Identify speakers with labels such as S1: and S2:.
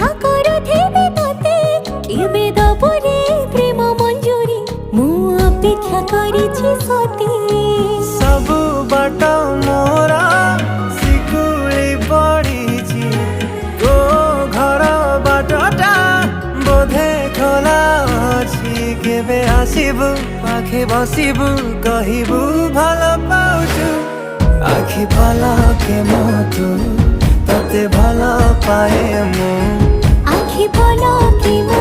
S1: অপেক্ষা করুথিবি তোতে কেবে দবরে প্রেম মঞ্জুরি মু অপেক্ষা করিছি সতে
S2: ସବୁ ବାଟ ମୋର ଶିକୁଳି ପଡ଼ିଛି ତୋ ଘର ବାଟଟା ବୋଧେ ଖୋଲା ଅଛି କେବେ ଆସିବୁ ପାଖେ ବସିବୁ କହିବୁ ଭଲ ପାଉଛୁ ଆଖି ପଲକେ ମୁଁ ତୁ ତତେ ଭଲ ପାଏ ମୁଁ
S1: আখি পলকে মু